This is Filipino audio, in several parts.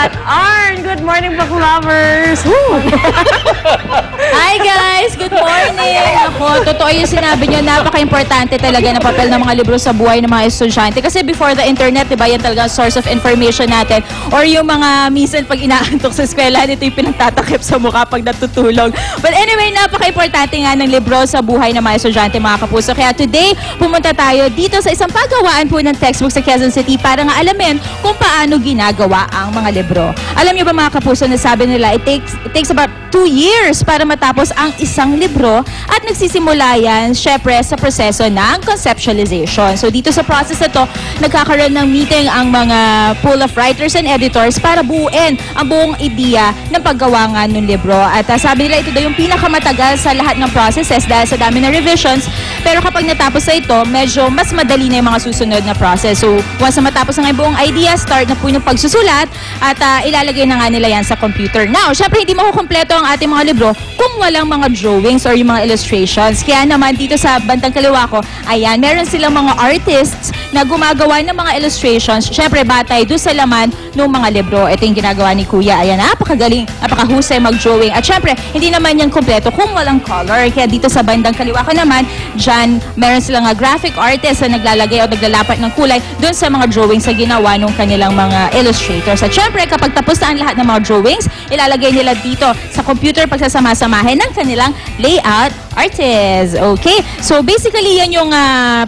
At Arn, good morning, book lovers! Hi guys! Good morning! Ako, totoo yung sinabi nyo, napaka-importante talaga na papel ng mga libro sa buhay ng mga estudyante. Kasi before the internet, diba, yan talaga source of information natin. Or yung mga minsan pag inaantok sa eskwela, ito yung pinagtatakip sa mukha pag natutulog. But anyway, napaka-importante nga ng libro sa buhay ng mga estudyante, mga kapuso. Kaya today, pumunta tayo dito sa isang paggawaan po ng textbook sa Quezon City para nga alamin kung paano ginagawa ang mga libro. Alam niyo ba mga kapuso, na sabi nila, it takes about 2 years para matapos ang isang libro at nagsisimula yan, syempre, sa proseso ng conceptualization. So dito sa process na to, nagkakaroon ng meeting ang mga pool of writers and editors para buuin ang buong ideya ng paggawa nga ng libro. At sabi nila, ito daw yung pinakamatagal sa lahat ng processes dahil sa dami ng revisions. Pero kapag natapos na ito, medyo mas madali na yung mga susunod na process. So once na matapos na nga yung buong idea, start na po yung pagsusulat at ilalagay na nga nila yan sa computer. Now, syempre hindi makukumpleto ang ating mga libro kung walang mga drawings or yung mga illustrations. Kaya naman dito sa bandang kaliwa ko, ayan, meron silang mga artists na gumagawa ng mga illustrations. Syempre, batay doon sa laman ng mga libro. Ito yung ginagawa ni Kuya. Ayan, napakagaling, napakahusay mag-drawing. At syempre, hindi naman yan kompleto kung walang color. Kaya dito sa bandang kaliwa ko naman, dyan, meron silang graphic artist na naglalagay o naglalapat ng kulay doon sa mga drawings na ginawa ng kanilang mga illustrators. At syempre, kapag tapos na ang lahat ng mga drawings, ilalagay nila dito sa computer pagsasama-samahin ng kanilang layout artist. Okay? So basically, yan yung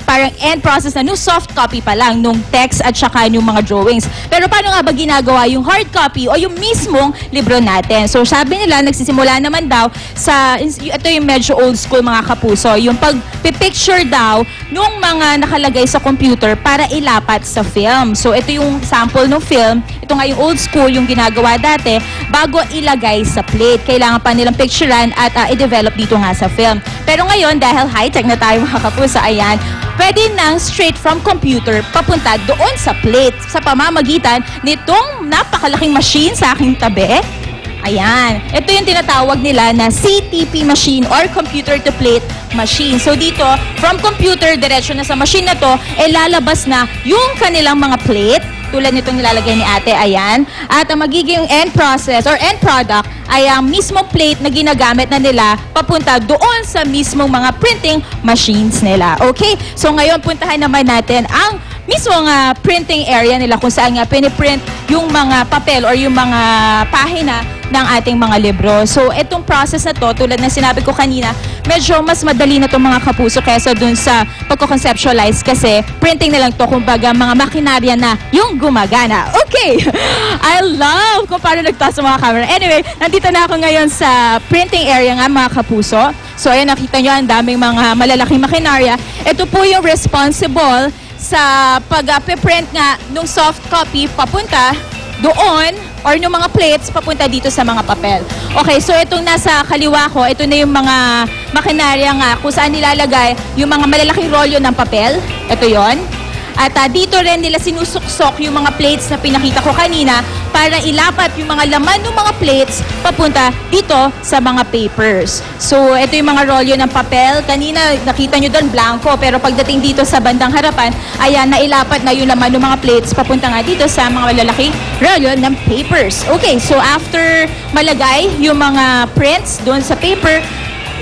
parang end process na nung soft copy pa lang, nung text at saka yung mga drawings. Pero paano nga ba ginagawa yung hard copy o yung mismong libro natin? So sabi nila, nagsisimula naman daw sa, ito yung medyo old school mga kapuso, yung pag-picture daw nung mga nakalagay sa computer para ilapat sa film. So ito yung sample ng film. Ito nga yung old school, yung ginagawa dati, bago ilagay sa plate. Kailangan pa nilang picturean at i-develop dito nga sa film. Pero ngayon, dahil high-tech na tayo mga kapuso, ayan, pwede nang straight from computer papunta doon sa plate sa pamamagitan nitong napakalaking machine sa aking tabi. Ayan. Ito yung tinatawag nila na CTP machine or computer to plate machine. So dito, from computer, diretso na sa machine na to, lalabas na yung kanilang mga plate tulad nitong nilalagay ni ate, ayan. At ang magiging end process or end product ay ang mismong plate na ginagamit na nila papunta doon sa mismong mga printing machines nila. Okay? So ngayon, puntahan naman natin ang mismong printing area nila kung saan nga piniprint yung mga papel or yung mga pahina ng ating mga libro. So, itong process na to, tulad na sinabi ko kanina, medyo mas madali na itong mga kapuso kaysa dun sa pagko-conceptualize kasi printing na lang to, kumbaga mga makinarya na yung gumagana. Okay! I love kung paano nagtaas ang mga camera. Anyway, nandito na ako ngayon sa printing area nga mga kapuso. So, ayan, nakita nyo ang daming mga malalaking makinarya. Ito po yung responsible sa pag-print nga nung soft copy papunta doon or nung mga plates papunta dito sa mga papel. Okay, so itong nasa kaliwa ko, ito na yung mga makinarya nga kung saan nilalagay yung mga malalaking rolyo ng papel. Ito yon. At dito rin nila sinusuksok yung mga plates na pinakita ko kanina para ilapat yung mga laman ng mga plates papunta dito sa mga papers. So, ito yung mga rolyo ng papel. Kanina, nakita nyo doon, blanco. Pero pagdating dito sa bandang harapan, ayan, nailapat na yung laman ng mga plates papunta nga dito sa mga malalaking rolyo ng papers. Okay, so after malagay yung mga prints doon sa paper,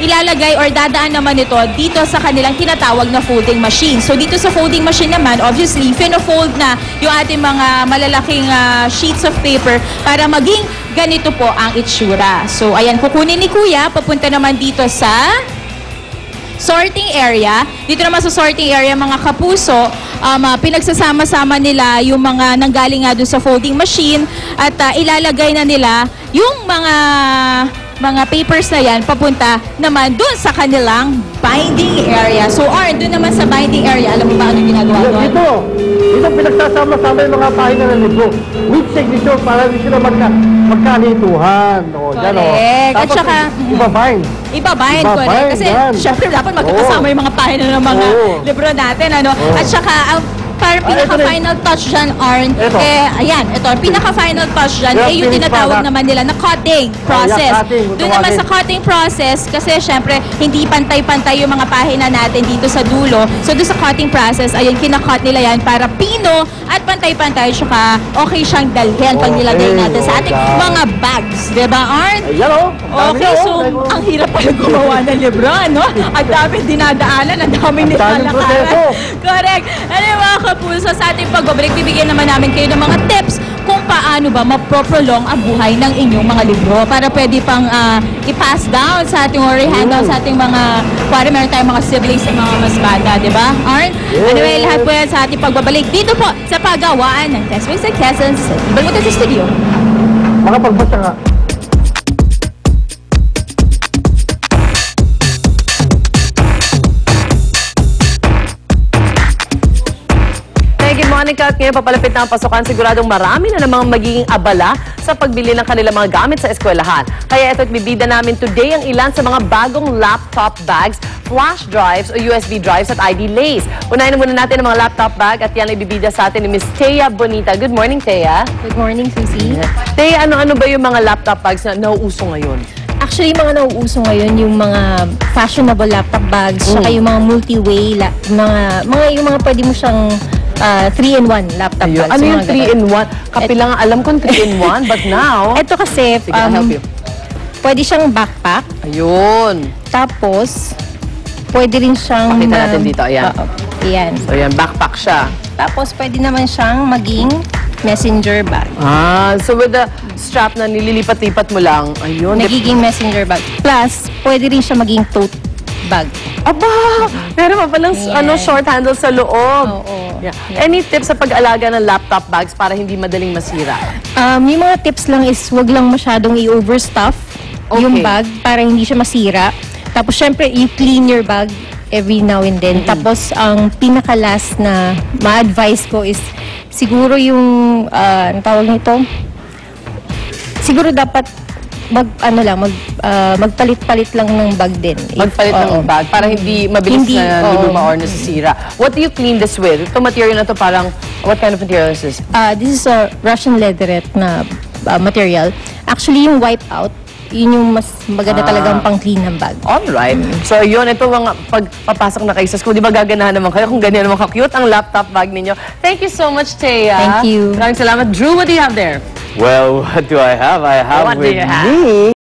ilalagay or dadaan naman ito dito sa kanilang tinatawag na folding machine. So dito sa folding machine naman, obviously, fino-fold na yung ating mga malalaking sheets of paper para maging ganito po ang itsura. So ayan, kukunin ni Kuya, papunta naman dito sa sorting area. Dito naman sa sorting area, mga kapuso, pinagsasama-sama nila yung mga nanggaling nga doon sa folding machine at ilalagay na nila yung mga papers na yan papunta naman doon sa kanilang binding area. So, Arn, doon naman sa binding area, alam mo ba anong ginagawa doon? Dito pinagsasama-sama yung mga pahina ng libro with signature para hindi sila magkalituhan. Correct. At saka, ibabind. Ibabind, correct. Kasi, syempre, dapat magkakasama yung mga pahina ng mga libro natin. Ano? At saka, parang ito pinaka-final touch dyan, Arn, Ito. ayan, ito, pinaka-final touch dyan, Yeah, yung finished tinatawag product. naman nila na cutting process. cutting, kung Doon naman tawagin. sa cutting process, kasi syempre, hindi pantay-pantay yung mga pahina natin dito sa dulo. So, doon sa cutting process, ayun, kinakat nila yan para pino at pantay-pantay, tsaka okay siyang dalhin pag nilagay natin sa ating mga bags. Diba, Arn? Ayan o. Okay, so ang hirap pala gumawa ng libro, ano? Ang daming dinadaanan, ang daming daming nilalakaran. proseso. Correct. Ano yung mga kapuso, sa ating pagbabalik, bibigyan naman namin kayo ng mga tips kung paano ba maproprolong ang buhay ng inyong mga libro para pwede pang i-pass down sa ating or i-hand down sa ating mga, kuwari meron tayong mga siblings sa mga mas bata, di ba? Arn? Anyway, lahat po yan sa ating pagbabalik dito po sa pagawaan ng Test Weeks at Quezon City. Balik mo tayo sa studio. Makapagbasa nga. Good morning, Kat. Ngayon papalapit na ang pasukan. Siguradong marami na namang magiging abala sa pagbili ng kanilang mga gamit sa eskwelahan. Kaya ito't bibida namin today ang ilan sa mga bagong laptop bags, flash drives o USB drives at ID lays. Unahin na muna natin ang mga laptop bag at yan ay bibida sa atin ni Miss Thea Bonita. Good morning, Thea. Good morning, Susie. Thea, ano-ano ba yung mga laptop bags na nauuso ngayon? Actually, mga nauuso ngayon yung mga fashionable laptop bags, saka yung mga multi-way, yung mga pwede mo siyang 3-in-1 laptop Ayun. bags. Ano yung mga ganun. 3-in-1? Kapilang alam kong 3-in-1, but now... Ito kasi, Sige, I'll help you. pwede siyang backpack, Ayun. tapos pwede rin siyang... Pakita natin dito, ayan. Oo, ayan. So yan, backpack siya. Tapos pwede naman siyang maging messenger bag. So with the strap na nililipat-lipat mo lang, ayun. Nagiging messenger bag. Plus, pwede rin siya maging tote bag. Aba! Meron pa palang Yan. short handle sa loob. Oo. Yeah. Any tips sa pag-alaga ng laptop bags para hindi madaling masira? Yung mga tips lang is wag lang masyadong i-overstuff yung Okay. bag para hindi siya masira. Tapos syempre, you clean your bag every now and then. Tapos ang pinaka-last na ma-advise ko is siguro yung, ano tawag nito? Siguro dapat magpalit-palit lang ng bag din. Magpalit ng bag para hindi mabilis Hindi, na oo. luluma or nasisira. What do you clean this with? Ito material na to parang, what kind of material is this? This is a Russian leatherette na material. Actually, yung wipeout, yun yung mas maganda talagang pang-clean ng bag. Alright. So yun, ito mga pagpapasok na kayo sa school, di ba gaganahan naman kayo kung ganyan naman ka-cute ang laptop bag ninyo. Thank you so much, Thea. Thank you. Maraming salamat. Drew, what do you have there? Well, what do I have? I have What do with you have? me